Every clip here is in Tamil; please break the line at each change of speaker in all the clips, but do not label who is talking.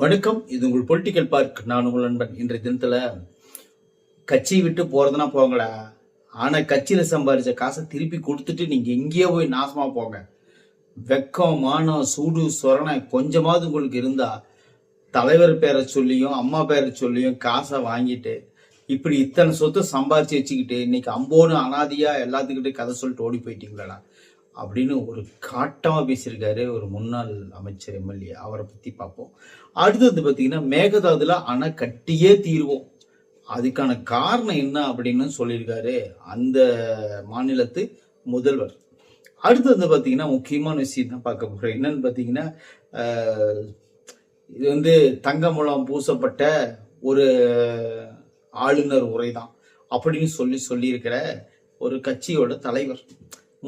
வணக்கம். இது உங்கள் பொலிட்டிக்கல் பார்க். நான் உங்கள் நண்பன். இன்றைய தினத்துல கட்சியை விட்டு போறதுனா போங்களா, ஆனா கட்சியில சம்பாதிச்ச காசை திருப்பி கொடுத்துட்டு நீங்க எங்கேயோ போய் நாசமா போங்க. வெக்கம், மானம், சூடு, சொரணை கொஞ்சமாவது உங்களுக்கு இருந்தா தலைவர் பேரை சொல்லியும் அம்மா பேரை சொல்லியும் காசை வாங்கிட்டு இப்படி இத்தனை சொத்தை சம்பாதிச்சு வச்சுக்கிட்டு இன்னைக்கு அம்போன்னு அனாதியா எல்லாத்துக்கிட்டே கதை சொல்லிட்டு ஓடி போயிட்டீங்களா அப்படின்னு ஒரு காட்டமா பேசியிருக்காரு ஒரு முன்னாள் அமைச்சர் எம்எல்ஏ. அவரை பத்தி பார்ப்போம். அடுத்தது பார்த்தீங்கன்னா மேகதாதுல அணை கட்டியே தீர்வோம், அதுக்கான காரணம் என்ன அப்படின்னு சொல்லியிருக்காரு அந்த மாநிலத்து முதல்வர். அடுத்தது பார்த்தீங்கன்னா முக்கியமான விஷயம் தான் பார்க்க போறேன். என்னன்னு பார்த்தீங்கன்னா இது வந்து தங்க முலாம் பூசப்பட்ட ஒரு ஆளுநர் உரைதான் அப்படின்னு சொல்லியிருக்கிற ஒரு கட்சியோட தலைவர்.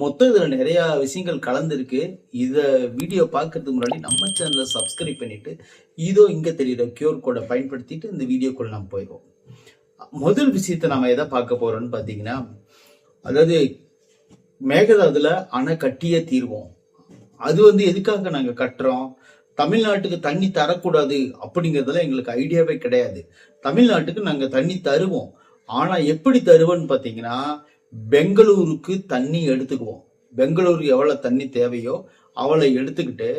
மொத்தம் இதுல நிறைய விஷயங்கள் கலந்துருக்கு. இத வீடியோ பார்க்கறதுக்கு முன்னாடி நம்ம சேனலை சப்ஸ்கிரைப் பண்ணிட்டு இதோ இங்க தெரியுற கியூஆர் கோடை பயன்படுத்திட்டு இந்த வீடியோக்குள்ள நம்ம போயிடுவோம். முதல் விஷயத்தை நம்ம எதை பார்க்க போறோம்னு பாத்தீங்கன்னா, அதாவது மேகதாதுல அணை கட்டியே தீர்வோம். அது எதுக்காக நாங்க கட்டுறோம், தமிழ்நாட்டுக்கு தண்ணி தரக்கூடாது அப்படிங்கிறதுல எங்களுக்கு ஐடியாவே கிடையாது. தமிழ்நாட்டுக்கு நாங்க தண்ணி தருவோம், ஆனா எப்படி தருவோம்னு பாத்தீங்கன்னா பெங்களூருக்கு தண்ணி எடுத்துக்குவோம். பெங்களூருக்கு எவ்வளவு தண்ணி தேவையோ அவளை எடுத்துக்கிட்டு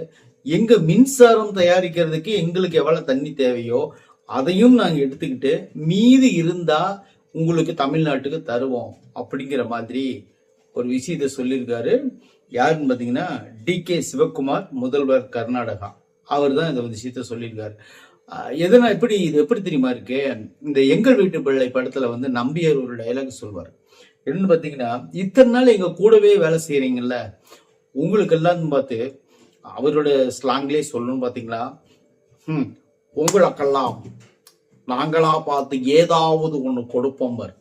எங்க மின்சாரம் தயாரிக்கிறதுக்கு எங்களுக்கு எவ்வளவு தண்ணி தேவையோ அதையும் நாங்க எடுத்துக்கிட்டு மீதி இருந்தா உங்களுக்கு தமிழ்நாட்டுக்கு தருவோம் அப்படிங்கிற மாதிரி ஒரு விஷயத்த சொல்லியிருக்காரு. யாருன்னு பாத்தீங்கன்னா DK சிவகுமார், முதல்வர் கர்நாடகா. அவர் தான் இந்த விஷயத்த சொல்லியிருக்காரு. எதனா இது எப்படி தெரியுமா இருக்கு, இந்த எங்கள் வீட்டு பிள்ளை படத்துல நம்பியார் ஒரு டைலாக் சொல்வார். என்னன்னு பாத்தீங்கன்னா, இத்தனை நாள் எங்க கூடவே வேலை செய்யறீங்கல்ல, உங்களுக்கு எல்லாம் பார்த்து அவரோட ஸ்லாங்லேயே சொல்லணும்னு பாத்தீங்களா, உங்களுக்கெல்லாம் நாங்களா பார்த்து ஏதாவது ஒண்ணு கொடுப்போம் பார்.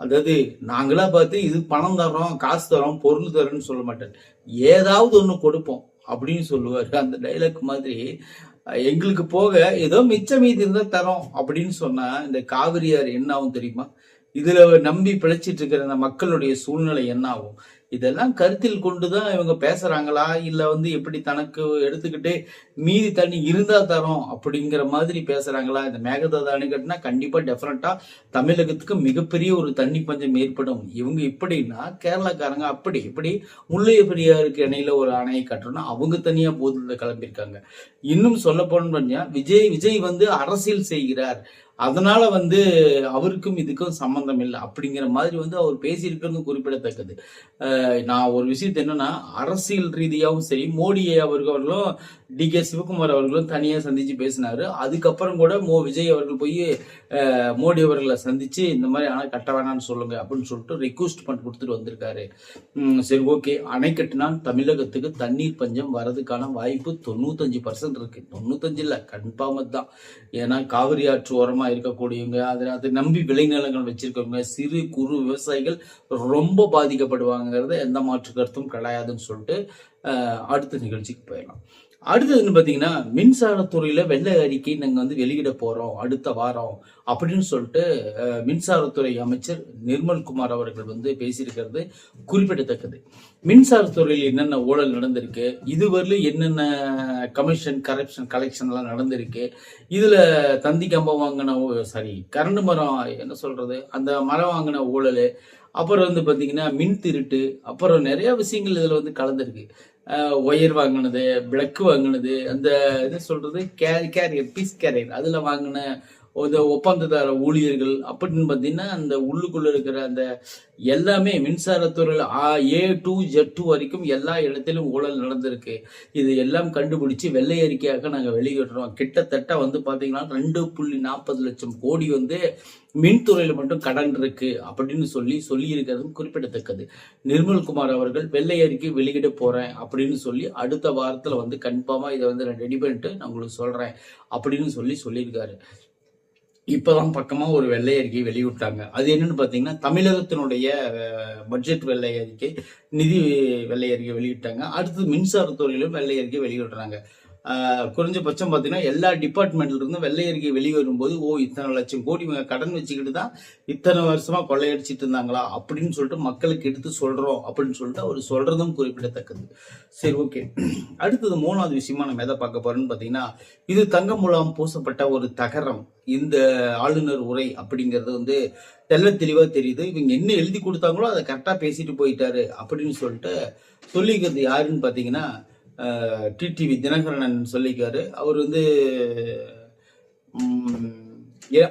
அதாவது நாங்களா பார்த்து இது பணம் தரோம், காசு தரோம், பொருள் தரோம்னு சொல்ல மாட்டேன், ஏதாவது ஒண்ணு கொடுப்போம் அப்படின்னு சொல்லுவாரு. அந்த டைலாக் மாதிரி எங்களுக்கு போக ஏதோ மிச்ச மீதி இருந்தா தரோம் அப்படின்னு சொன்னா இந்த காவிரியார் என்ன ஆகும் தெரியுமா? இதுல நம்பி பிழைச்சிட்டு இருக்கிற அந்த மக்களுடைய சூழ்நிலை என்ன ஆகும்? இதெல்லாம் கருத்தில் கொண்டுதான் இவங்க பேசுறாங்களா, இல்ல எப்படி தனக்கு எடுத்துக்கிட்டு மீதி தண்ணி இருந்தா தரோம் அப்படிங்கிற மாதிரி பேசுறாங்களா? இந்த மேகதாது அணை கட்டினா கண்டிப்பா டெஃபரண்டா தமிழகத்துக்கு மிகப்பெரிய ஒரு தண்ணி பஞ்சம் ஏற்படும். இவங்க இப்படின்னா கேரளாக்காரங்க இப்படி முல்லை பெரியாருக்கு இணையில ஒரு அணையை கட்டணும், அவங்க தனியா போதில் கிளம்பியிருக்காங்க. இன்னும் சொல்ல போனோம்னா விஜய் அரசியல் செய்கிறார், அதனால அவருக்கும் இதுக்கும் சம்பந்தம் இல்லை அப்படிங்கிற மாதிரி அவர் பேசியிருக்கிறது குறிப்பிடத்தக்கது. நான் ஒரு விஷயத்த என்னன்னா, அரசியல் ரீதியாகவும் சரி, மோடி அவர்களும் DK சிவகுமார் அவர்களும் தனியா சந்திச்சு பேசினாரு. அதுக்கப்புறம் கூட விஜய் அவர்கள் போய் மோடி அவர்களை சந்திச்சு இந்த மாதிரி அணை கட்ட வேணாம்னு சொல்லுங்க அப்படின்னு சொல்லிட்டு ரெக்வஸ்ட் பண்ணி கொடுத்துட்டு வந்திருக்காரு. சரி, ஓகே, அணை கட்டினால் தமிழகத்துக்கு தண்ணீர் பஞ்சம் வரதுக்கான வாய்ப்பு 95% இருக்கு. 95 இல்ல, கன்ஃபார்ம் தான். ஏன்னா காவிரி ஆற்று ஓரமா இருக்கக்கூடியவங்க, அதை நம்பி விளைநிலங்கள் வச்சிருக்கவங்க, சிறு குறு விவசாயிகள் ரொம்ப பாதிக்கப்படுவாங்கிறது எந்த மாற்று கருத்தும் கிடையாதுன்னு சொல்லிட்டு அடுத்த நிகழ்ச்சிக்கு போயிடலாம். அடுத்தது பாத்தீங்கன்னா, மின்சாரத்துறையில வெள்ளை அறிக்கை நாங்க வெளியிட போறோம் அடுத்த வாரம் அப்படின்னு சொல்லிட்டு மின்சாரத்துறை அமைச்சர் நிர்மல்குமார் அவர்கள் பேசியிருக்கிறது குறிப்பிடத்தக்கது. மின்சாரத்துறையில் என்னென்ன ஊழல் நடந்திருக்கு, இதுவரையில என்னென்ன கமிஷன் கலெக்ஷன் எல்லாம் நடந்திருக்கு, இதுல தந்தி கம்பம் வாங்கின கரண்ட் மரம் என்ன சொல்றது அந்த மரம் வாங்கின ஊழல், அப்புறம் பாத்தீங்கன்னா மின் திருட்டு, அப்புறம் நிறைய விஷயங்கள் இதுல கலந்துருக்கு. ஒயர் வாங்கினது, பிளக் வாங்கினது, அந்த என்ன சொல்றது கேரியர் பீஸ் கேரியர் அதுல வாங்கின ஒப்பந்ததார ஊழியர்கள் அப்படின்னு பாத்தீங்கன்னா அந்த உள்ளுக்குள்ள இருக்கிற அந்த எல்லாமே மின்சாரத்துறையில A to Z வரைக்கும் எல்லா இடத்திலும் ஊழல் நடந்திருக்கு. இது எல்லாம் கண்டுபிடிச்சு வெள்ளை அறிக்கையாக நாங்க வெளியிடுறோம். கிட்டத்தட்ட பாத்தீங்கன்னா 2.40 லட்சம் கோடி மின்துறையில மட்டும் கடன் இருக்கு அப்படின்னு சொல்லி இருக்கிறதும் குறிப்பிடத்தக்கது. நிர்மல்குமார் அவர்கள் வெள்ளை அறிக்கை வெளியிட போறேன் அப்படின்னு சொல்லி அடுத்த வாரத்துல கன்ஃபார்மா இதை நான் ரெடி பண்ணிட்டு நான் உங்களுக்கு சொல்றேன் அப்படின்னு சொல்லியிருக்காரு. இப்பதான் பக்கமா ஒரு வெள்ளை அறிக்கை வெளியிட்டாங்க. அது என்னன்னு பாத்தீங்கன்னா, தமிழகத்தினுடைய பட்ஜெட் வெள்ளை அறிக்கை, நிதி வெள்ளை அறிக்கை வெளியிட்டாங்க. அடுத்து மின்சாரத்துறையிலும் வெள்ளை அறிக்கை வெளியிடுறாங்க. குறைஞ்சபட்சம் பார்த்தீங்கன்னா எல்லா டிபார்ட்மெண்ட்ல இருந்தும் வெள்ளை அறிக்கை வெளியே வரும்போது இத்தனை லட்சம் கோடி கடன் வச்சுக்கிட்டு தான் இத்தனை வருஷமா கொள்ளையடிச்சிட்டு இருந்தாங்களா அப்படின்னு சொல்லிட்டு மக்களுக்கு எடுத்து சொல்றோம் அப்படின்னு சொல்லிட்டு அவர் சொல்றதும் குறிப்பிடத்தக்கது. சரி, ஓகே. அடுத்தது 3வது விஷயமா நம்ம எதை பார்க்க போறோம்னு பார்த்தீங்கன்னா, இது தங்க முலாம் பூசப்பட்ட ஒரு தகரம். இந்த ஆளுநர் உரை அப்படிங்கிறது தெள்ள தெளிவா தெரியுது. இவங்க என்ன எழுதி கொடுத்தாங்களோ அதை கரெக்டா பேசிட்டு போயிட்டாரு அப்படின்னு சொல்லிட்டு சொல்லிக்கிறது யாருன்னு பார்த்தீங்கன்னா டிடிவி தினகரன் சொல்லிக்காரு. அவர்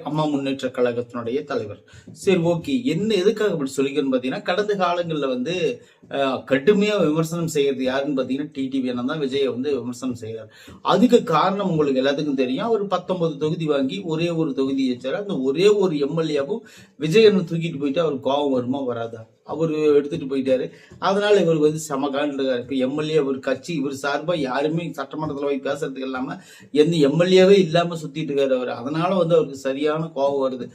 அம்மா முன்னேற்ற கழகத்தினுடைய தலைவர். சரி, ஓகே. என்ன எதுக்காக அப்படி சொல்லிக்கிறேன்னு பார்த்தீங்கன்னா, கடந்த காலங்களில் கடுமையா விமர்சனம் செய்யறது யாருன்னு பார்த்தீங்கன்னா டிடிவி அண்ணன் தான் விஜயை விமர்சனம் செய்யறாரு. அதுக்கு காரணம் உங்களுக்கு எல்லாத்துக்கும் தெரியும். அவர் 19 தொகுதி வாங்கி ஒரே ஒரு தொகுதி வச்சாரு. அந்த ஒரே ஒரு எம்எல்ஏவும் விஜய் அண்ணன் தூக்கிட்டு போயிட்டு அவர் கோபம் வருமா வராதா? அவர் எடுத்துட்டு போயிட்டாரு. அதனால இவருக்கு செம காண்டிருக்காரு. இப்ப எம்எல்ஏ ஒரு கட்சி இவர் சார்பா யாருமே சட்டமன்றத்தில் போய் பேசுறதுக்கு இல்லாம எந்த எம்எல்ஏவே இல்லாம சுத்திட்டு இருக்காரு அவர். அதனால அவருக்கு சரியான கோபம் வருது.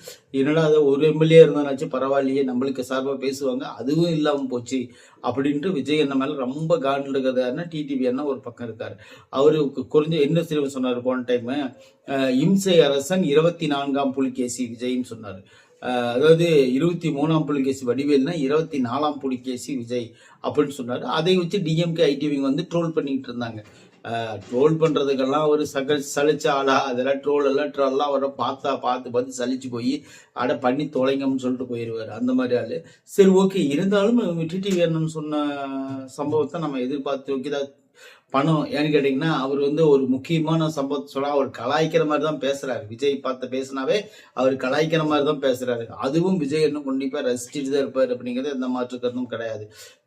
என்னடா அதை ஒரு எம்எல்ஏ இருந்தாச்சு பரவாயில்லையே, நம்மளுக்கு சார்பா பேசுவாங்க, அதுவும் இல்லாம போச்சு அப்படின்ட்டு விஜய் அண்ணன் மேல ரொம்ப காண்டில் இருக்கிறதாருன்னா டிடிவி அண்ணன் ஒரு பக்கம் இருக்காரு. அவருக்கு குறைஞ்ச என்ன சிறுவன் சொன்னாரு போன டைம், இம்சை அரசன் 24ஆம் புலிகேசி விஜய்ன்னு சொன்னாரு. அதாவது 23ஆம் புலிகேசி வடிவேல்னா 24ஆம் புலிகேசி விஜய் அப்படின்னு சொன்னாரு. அதை வச்சு டிஎம்கே ஐடிவிங்க ட்ரோல் பண்ணிட்டு இருந்தாங்க. ட்ரோல் பண்றதுக்கெல்லாம் ஒரு சலிச்ச ஆளா, அதெல்லாம் ட்ரோல்லாம் அவரை பார்த்து சலிச்சு போய் பண்ணி தொலைங்கன்னு சொல்லிட்டு போயிடுவாரு. அந்த மாதிரி ஆளு. சரி, ஓகே. இருந்தாலும் டிடிவி அண்ணன் சொன்ன சம்பவத்தை நம்ம எதிர்பார்த்து வைக்கிறதா பணம். ஏன்னு கேட்டீங்கன்னா, அவர் ஒரு முக்கியமான சம்பவத்தை சொல்ல அவர் கலாய்க்கிற மாதிரி தான் பேசுறாரு. விஜய் பார்த்து பேசினாவே அவர் கலாய்க்கிற மாதிரி தான் பேசுறாரு. அதுவும் விஜய் இன்னும் கண்டிப்பா ரசிச்சுட்டு தான் இருப்பாரு அப்படிங்கிறது எந்த மாற்று கருத்தும் கிடையாது.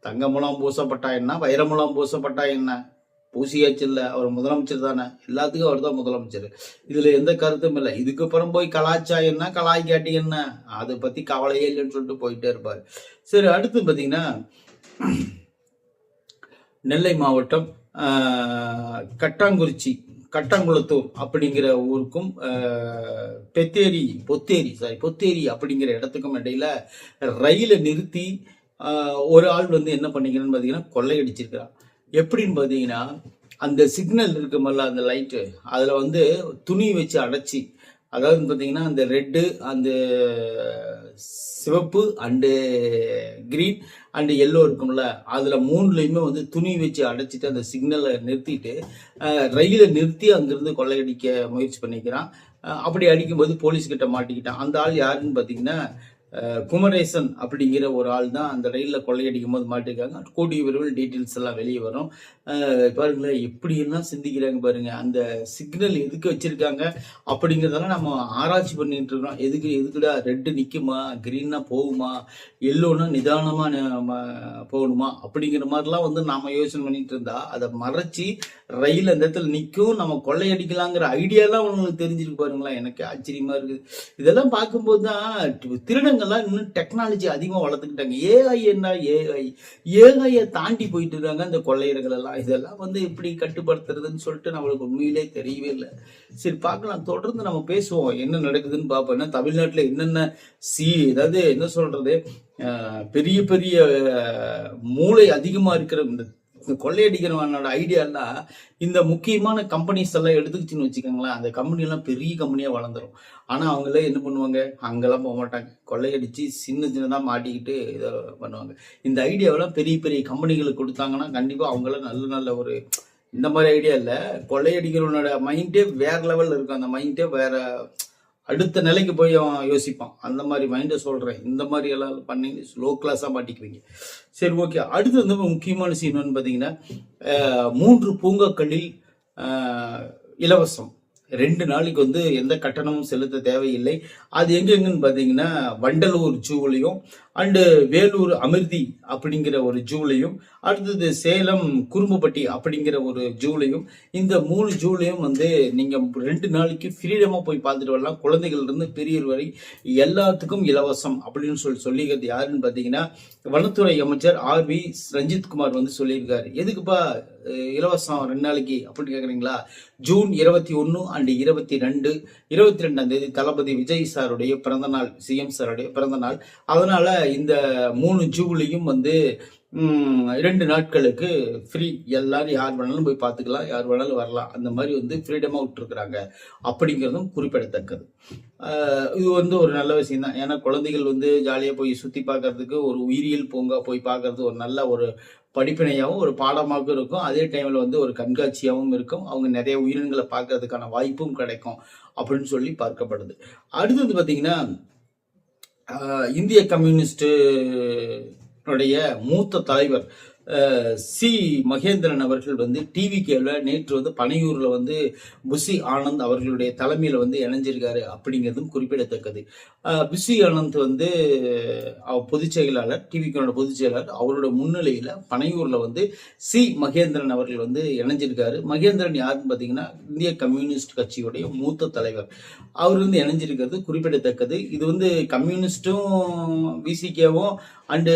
தங்க மூலம் பூசப்பட்டா என்ன, வைர மூலம் பூசப்பட்டா என்ன, பூசியாச்சு இல்ல, அவர் முதலமைச்சர் தானே, எல்லாத்துக்கும் அவர் தான் முதலமைச்சர். இதுல எந்த கருத்தும் இல்லை. இதுக்கப்புறம் போய் கலாய்ச்சா என்ன, கலாய்க்காட்டி என்ன, அதை பத்தி கவலையே இல்லைன்னு சொல்லிட்டு போயிட்டே இருப்பாரு. சரி, அடுத்து பாத்தீங்கன்னா நெல்லை மாவட்டம் கட்டாங்குளத்தூர் அப்படிங்கிற ஊருக்கும் பொத்தேரி அப்படிங்கிற இடத்துக்கும் இடையில ரயிலை நிறுத்தி ஒரு ஆள் என்ன பண்ணிக்கிறேன்னு பாத்தீங்கன்னா கொள்ளையடிச்சிருக்கிறான். எப்படின்னு பாத்தீங்கன்னா, அந்த சிக்னல் இருக்குமல்ல, அந்த லைட்டு, அதுல துணி வச்சு அடைச்சி, அதாவது பாத்தீங்கன்னா அந்த ரெட்டு, அந்த சிவப்பு அண்டு கிரீன் அண்டு எல்லோ இருக்கும்ல, அதுல 3லையுமே துணி வச்சு அடைச்சிட்டு அந்த சிக்னலை நிறுத்திட்டு ரயிலை நிறுத்தி அங்கிருந்து கொள்ளையடிக்க முயற்சி பண்ணிக்கிறான். அப்படி அடிக்கும்போது போலீஸ் கிட்ட மாட்டிக்கிட்டான். அந்த ஆள் யாருன்னு பாத்தீங்கன்னா குமரேசன் அப்படிங்கிற ஒரு ஆள் தான் அந்த ரயிலில் கொள்ளையடிக்கும் போது மாட்டிருக்காங்க. கூடிய விரைவில் டீட்டெயில்ஸ் எல்லாம் வெளியே வரும். பாருங்களேன் எப்படி எல்லாம் சிந்திக்கிறாங்க பாருங்க. அந்த சிக்னல் எதுக்கு வச்சிருக்காங்க அப்படிங்கிறதெல்லாம் நம்ம ஆராய்ச்சி பண்ணிட்டு இருக்கோம். எதுக்குடா ரெட்டு நிற்குமா, கிரீனா போகுமா, எல்லோனா நிதானமா போகணுமா அப்படிங்கிற மாதிரிலாம் நாம யோசனை பண்ணிட்டு இருந்தா அதை மறைச்சி ரயில் அந்த இடத்துல நிற்கும், நம்ம கொள்ளையடிக்கலாங்கிற ஐடியாலாம் உங்களுக்கு தெரிஞ்சிருக்கு பாருங்களேன். எனக்கு ஆச்சரியமா இருக்குது. இதெல்லாம் பார்க்கும்போது தான் திருடங்கள்லாம் இன்னும் டெக்னாலஜி அதிகமாக வளர்த்துக்கிட்டாங்க. ஏஐயை தாண்டி போயிட்டு இருக்காங்க இந்த கொள்ளையர்கள் எல்லாம். இதெல்லாம் எப்படி கட்டுப்படுத்துறதுன்னு சொல்லிட்டு நம்மளுக்கு உண்மையிலே தெரியவே இல்லை. சரி, பார்க்கலாம். தொடர்ந்து நம்ம பேசுவோம், என்ன நடக்குதுன்னு பார்ப்போம். ஏன்னா தமிழ்நாட்டில் என்னென்ன அதாவது என்ன சொல்றது, பெரிய பெரிய மூளை அதிகமா இருக்கிற இந்த கொள்ளையடிக்கிறவனோட ஐடியாலாம் இந்த முக்கியமான கம்பெனிஸ் எல்லாம் எடுத்துக்கிச்சுன்னு வச்சுக்கோங்களேன், அந்த கம்பெனி எல்லாம் பெரிய கம்பெனியா வளர்ந்துரும். ஆனா அவங்களே என்ன பண்ணுவாங்க, அங்கெல்லாம் போக மாட்டாங்க, கொள்ளையடிச்சு சின்னதா மாட்டிக்கிட்டு இதை பண்ணுவாங்க. இந்த ஐடியாவெல்லாம் பெரிய பெரிய கம்பெனிகளுக்கு கொடுத்தாங்கன்னா கண்டிப்பா அவங்களாம் நல்ல நல்ல ஒரு இந்த மாதிரி ஐடியா இல்லை. கொள்ளையடிக்கிறவனோட மைண்டே வேற லெவல்ல இருக்கும். அந்த மைண்டே வேற அடுத்த நிலைக்கு போய் அவன் யோசிப்பான். அந்த மாதிரி மைண்டை சொல்றேன். இந்த மாதிரி எல்லாம் பண்ணி லோ கிளாஸா மாட்டிக்குவீங்க. சரி, ஓகே. அடுத்து முக்கியமான சீன் பாத்தீங்கன்னா 3 பூங்காக்களில் இலவசம் 2 நாளைக்கு எந்த கட்டணமும் செலுத்த தேவையில்லை. அது எங்கெங்கன்னு பாத்தீங்கன்னா வண்டலூர் ஜூலையும் அண்டு வேலூர் அமிர்தி அப்படிங்கிற ஒரு ஜூலையும், அடுத்தது சேலம் குறும்புப்பட்டி அப்படிங்கிற ஒரு ஜூலையும், இந்த 3 ஜூலையும் நீங்க 2 நாளைக்கு ஃப்ரீடமா போய் பார்த்துட்டு வரலாம். குழந்தைகள் இருந்து பெரியவர் வரை எல்லாத்துக்கும் இலவசம் அப்படின்னு சொல்லிக்கிறது யாருன்னு பாத்தீங்கன்னா வனத்துறை அமைச்சர் RV ரஞ்சித்குமார் சொல்லியிருக்காரு. எதுக்குப்பா இலவசம் 2 நாளைக்கு அப்படின்னு கேக்குறீங்களா? ஜூன் 21 அண்டு 22ஆம் தேதி தளபதி விஜய் சாருடைய பிறந்த நாள், சிஎம் சாருடைய பிறந்த நாள். அதனால இந்த 3 ஜூலையும் 2 நாட்களுக்கு ஃப்ரீ. எல்லாரும் யார் வேணாலும் போய் பார்த்துக்கலாம், யார் வேணாலும் வரலாம். அந்த மாதிரி வந்து ஃப்ரீடமாக விட்டுருக்குறாங்க அப்படிங்கிறதும் குறிப்பிடத்தக்கது. இது ஒரு நல்ல விஷயம் தான். ஏன்னா குழந்தைகள் வந்து ஜாலியாக போய் சுற்றி பார்க்கறதுக்கு ஒரு உயிரியல் பூங்கா போய் பார்க்கறது ஒரு நல்ல ஒரு படிப்பினையாகவும் ஒரு பாடமாகவும் இருக்கும். அதே டைமில் வந்து ஒரு கண்காட்சியாகவும் இருக்கும். அவங்க நிறைய உயிரினங்களை பார்க்கறதுக்கான வாய்ப்பும் கிடைக்கும் அப்படின்னு சொல்லி பார்க்கப்படுது. அடுத்தது பார்த்தீங்கன்னா, இந்திய கம்யூனிஸ்ட் மூத்த தலைவர் சி மகேந்திரன் அவர்கள் வந்து டிவிகேல நேற்று வந்து பனையூர்ல வந்து புஷி ஆனந்த் அவர்களுடைய தலைமையில வந்து இணைஞ்சிருக்காரு அப்படிங்கிறதும் குறிப்பிடத்தக்கது. புஷி ஆனந்த் வந்து பொதுச் செயலாளர், டிவிகேனோட பொதுச் செயலாளர். அவரோட முன்னிலையில பனையூர்ல வந்து சி மகேந்திரன் அவர்கள் வந்து இணைஞ்சிருக்காரு. மகேந்திரன் யாருன்னு பாத்தீங்கன்னா இந்திய கம்யூனிஸ்ட் கட்சியுடைய மூத்த தலைவர். அவர் வந்து இணைஞ்சிருக்கிறது குறிப்பிடத்தக்கது. இது வந்து கம்யூனிஸ்டும் விசிகேவும் அண்டு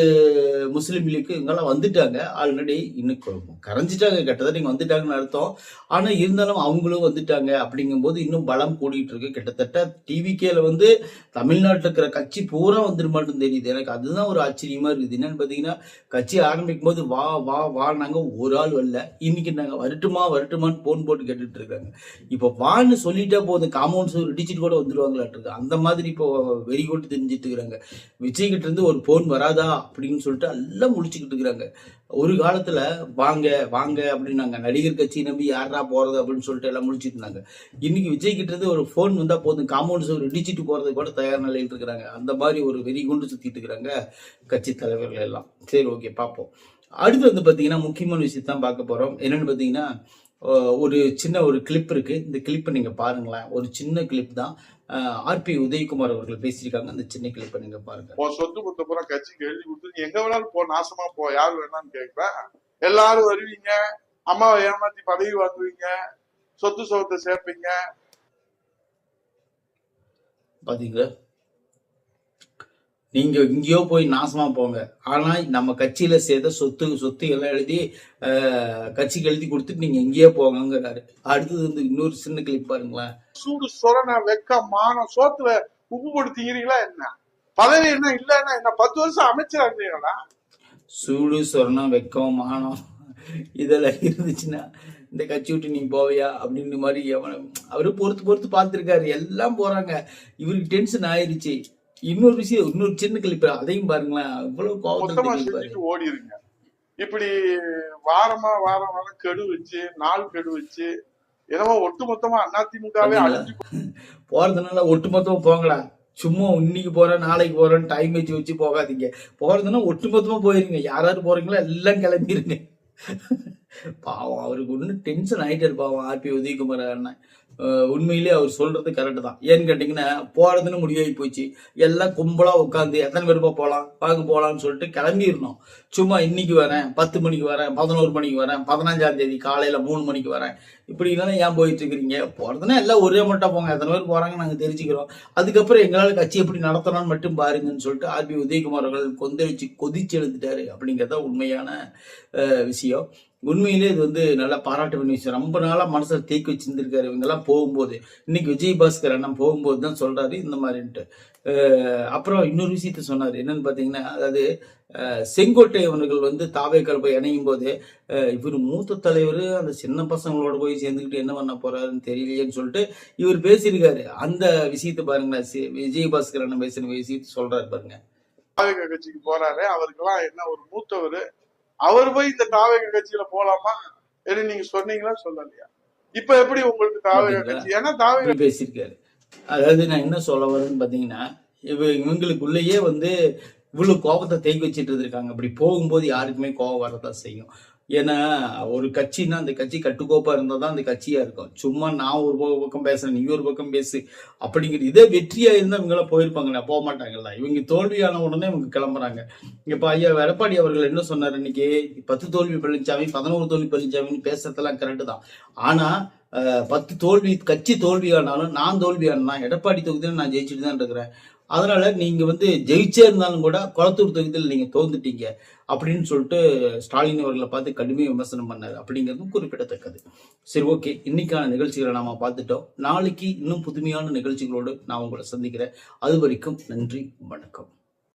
முஸ்லீம் லீக் இவங்கெல்லாம் வந்துட்டாங்க ஆல்ரெடி. இன்னும் கரைஞ்சிட்டாங்க, கிட்டத்தட்ட நீங்க வந்துட்டாங்கன்னு அர்த்தம். ஆனா இருந்தாலும் அவங்களும் வந்துட்டாங்க அப்படிங்கும்போது இன்னும் பலம் கூடிட்டு இருக்கு. கிட்டத்தட்ட டிவிகேல வந்து தமிழ்நாட்டில் இருக்கிற கட்சி பூரா வந்துருமாட்டுன்னு தெரியுது எனக்கு. அதுதான் ஒரு ஆச்சரியமா இருக்குது. என்னன்னு பாத்தீங்கன்னா, கட்சி ஆரம்பிக்கும் போது வா வா வா நாங்க ஒரு ஆள் வரல. இன்னைக்கு நாங்க வரட்டுமான்னு போன் போட்டு கேட்டுட்டு இருக்காங்க. இப்போ வான்னு சொல்லிட்டா போதும், காம்பவுண்ட் சோர் இடிச்சிட்டு கூட வந்துருவாங்களாட்டு இருக்கு. அந்த மாதிரி இப்போ வெறி கொண்டு தெரிஞ்சிட்டு இருக்கிறாங்க. விஜய் கிட்ட இருந்து ஒரு போன் வராதா அப்படின்னு சொல்லிட்டு எல்லாம் முடிச்சுக்கிட்டு இருக்கிறாங்க. ஒரு காலத்துல வாங்க வாங்க அப்படின்னாங்க, நடிகர் கட்சி நம்பி யாரா போறது அப்படின்னு சொல்லிட்டு எல்லாம் முடிச்சுட்டு இருந்தாங்க. இன்னைக்கு விஜய் கிட்ட இருந்து ஒரு போன் வந்தா போதும், காம்பவுண்ட் சோர் இடிச்சிட்டு போறது கூட தயார் நிலையில் இருக்கிறாங்க. அந்த மாதிரி ஒரு வெறி கொண்டு சுத்திட்டு இருக்கிறாங்க கட்சி தலைவர்கள் எல்லாம். சரி, ஓகே, பார்ப்போம். அடுத்து வந்து பாத்தீங்கன்னா முக்கியமான விஷயத்தான் பார்க்க போறோம். என்னன்னு பாத்தீங்கன்னா, ஒரு சின்ன ஒரு கிளிப் இருக்கு. இந்த கிளிப்பை நீங்க பாருங்களேன். ஒரு சின்ன கிளிப் தான். ஆர்பி உதயகுமார் அவர்கள் பேசியிருக்காங்க. அந்த சின்ன கிளிப்பை நீங்க பாருங்க.
சொத்து புத்த பூரா கட்சிக்கு எழுதி கொடுத்து எங்க வேணாலும் போ, நாசமா போ, யாரு வேணாலும் கேட்பேன். எல்லாரும் வருவீங்க, அம்மாவை ஏமாத்தி பதவி வாங்குவீங்க, சொத்து சோகத்தை சேர்ப்பீங்க.
பாத்தீங்களா, நீங்க எங்கேயோ போய் நாசமா போங்க, ஆனா நம்ம கட்சியில சேர்த்த சொத்து எல்லாம் எழுதி கட்சிக்கு எழுதி கொடுத்துட்டு நீங்க எங்கேயோ போங்கிறாரு. அடுத்தது வந்து இன்னொரு சின்ன கிளிப் பாருங்களேன்.
சூடு சொரண வெக்க மானம் சோத்துல உப்பு போட்டு திங்கிறீங்களா என்ன? பதவி என்ன இல்லன்னா என்ன? 10 வருஷம் அமைச்சரா இருந்தீங்களா?
சூடு சொரணம் வெக்கம் மானம் இதெல்லாம் இருந்துச்சுன்னா இந்த கட்சி விட்டு நீ போவையா அப்படின்னு மாதிரி அவரு பொறுத்து பார்த்துருக்காரு. எல்லாம் போறாங்க. இவருக்கு டென்ஷன் ஆயிருச்சு. இன்னொரு விஷயம், இன்னொரு சின்ன கிளிப் அதையும் பாருங்களேன். இவ்வளவு கோபம்
ஓடிருங்க. இப்படி வாரம் கெடு வச்சு, நாள் கெடு வச்சு, என்னமோ ஒட்டுமொத்தமா அதிமுகவே அழிஞ்சு
போறதுனால ஒட்டுமொத்தமா போங்கடா. சும்மா இன்னைக்கு போறேன் நாளைக்கு போறேன்னு டைம் வச்சு போகாதீங்க. போறதுன்னா ஒட்டுமொத்தமா போயிருங்க. யாராவது போறீங்களோ எல்லாம் கிளம்பிருங்க. பாவம், அவருக்கு ஒன்னும் டென்ஷன் ஆயிட்டே இருப்பாவம் ஆர்பி உதயகுமார் அண்ணன். உண்மையிலே அவர் சொல்றது கரெக்ட் தான். ஏன்னு கேட்டீங்கன்னா, போறதுன்னு முடிவாகி போச்சு. எல்லாம் கும்பலா உட்காந்து எத்தனை பேருப்பா போகலாம் போகலாம்னு சொல்லிட்டு கிளம்பிடணும். சும்மா இன்னைக்கு வரேன், 10 மணிக்கு வரேன், 11 மணிக்கு வரேன், 15ஆம் தேதி காலையில 3 மணிக்கு வரேன், இப்படி இல்லைன்னா ஏன் போயிட்டு இருக்கிறீங்க? போறதுன்னா எல்லாம் ஒரே மட்டும் போங்க. எத்தனை பேர் போறாங்க நாங்க தெரிஞ்சுக்கிறோம். அதுக்கப்புறம் எங்களால கட்சி எப்படி நடத்தணும்னு மட்டும் பாருங்கன்னு சொல்லிட்டு ஆர்பி உதயகுமார் அவர்கள் கொதிச்சு எழுந்துட்டாரு அப்படிங்கிறத உண்மையான விஷயம். உண்மையிலே இது வந்து நல்லா பாராட்ட வேண்டிய விஷயம். ரொம்ப நாளா மனசுல தேக்கி வச்சிருந்திருக்காரு இவங்கெல்லாம் போகும்போது. இன்னைக்கு விஜயபாஸ்கர் அண்ணன் போகும்போது தான் சொல்றாரு இந்த மாதிரின்ட்டு. அப்புறம் இன்னொரு விஷயத்த சொன்னாரு. என்னன்னு பாத்தீங்கன்னா, அதாவது செங்கோட்டை அவர்கள் வந்து தாவேக்கால் போய் இணையும் போது இவர் மூத்த தலைவர் அந்த சின்ன பசங்களோட போய் சேர்ந்துக்கிட்டு என்ன பண்ண போறாருன்னு தெரியலையேன்னு சொல்லிட்டு இவர் பேசியிருக்காரு. அந்த விஷயத்த பாருங்களேன், விஜயபாஸ்கர் அண்ணன் பேசின விஷயத்த சொல்றாரு பாருங்க.
தாவேக்கா கட்சிக்கு போறாரு, அவருக்கெல்லாம் என்ன ஒரு மூத்தவர், அவர் போய் இந்த தாவேக கட்சியில போலாமா என்று நீங்க சொன்னீங்களா சொல்லலையா? இப்ப எப்படி உங்களுக்கு தாவேக கட்சி? ஏன்னா தாவேக
பேசியிருக்காரு. அதாவது நான் என்ன சொல்ல வரேன்னு பாத்தீங்கன்னா, இவங்களுக்குள்ளேயே வந்து இவ்வளவு கோபத்தை தேக்கி வச்சுட்டு இருந்திருக்காங்க. அப்படி போகும்போது யாருக்குமே கோபம் வரதான் செய்யும். ஏன்னா ஒரு கட்சின்னா அந்த கட்சி கட்டுக்கோப்பா இருந்தா தான் அந்த கட்சியா இருக்கும். சும்மா நான் ஒரு பக்கம் பேசுறேன், நீ ஒரு பக்கம் பேசு அப்படிங்கிறது. இதே வெற்றியா இருந்தா இவங்கெல்லாம் போயிருப்பாங்களா? போக மாட்டாங்கல்ல. இவங்க தோல்வியான உடனே இவங்க கிளம்புறாங்க. இப்ப ஐயா எடப்பாடி அவர்கள் என்ன சொன்னாரு இன்னைக்கு? 10 தோல்வி பழனிசாமி, 11 தோல்வி பழனிசாமின்னு பேசுறதெல்லாம் கரெக்டு தான். ஆனா 10 தோல்வி கட்சி தோல்வியானாலும் நான் தோல்வியானா எடப்பாடி தொகுதியில நான் ஜெயிச்சுட்டு தான் இருக்கிறேன். அதனால நீங்க வந்து ஜெயிச்சே இருந்தாலும் கூட கொளத்தூர் தொகுதியில் நீங்க தோந்துட்டீங்க அப்படின்னு சொல்லிட்டு ஸ்டாலின் அவர்களை பார்த்து கடுமையாக விமர்சனம் பண்ணாரு அப்படிங்கிறதும் குறிப்பிடத்தக்கது. சரி, ஓகே, இன்னைக்கான நிகழ்ச்சிகளை நாம பார்த்துட்டோம். நாளைக்கு இன்னும் புதுமையான நிகழ்ச்சிகளோடு நான் உங்களை சந்திக்கிறேன். அது வரைக்கும் நன்றி, வணக்கம்.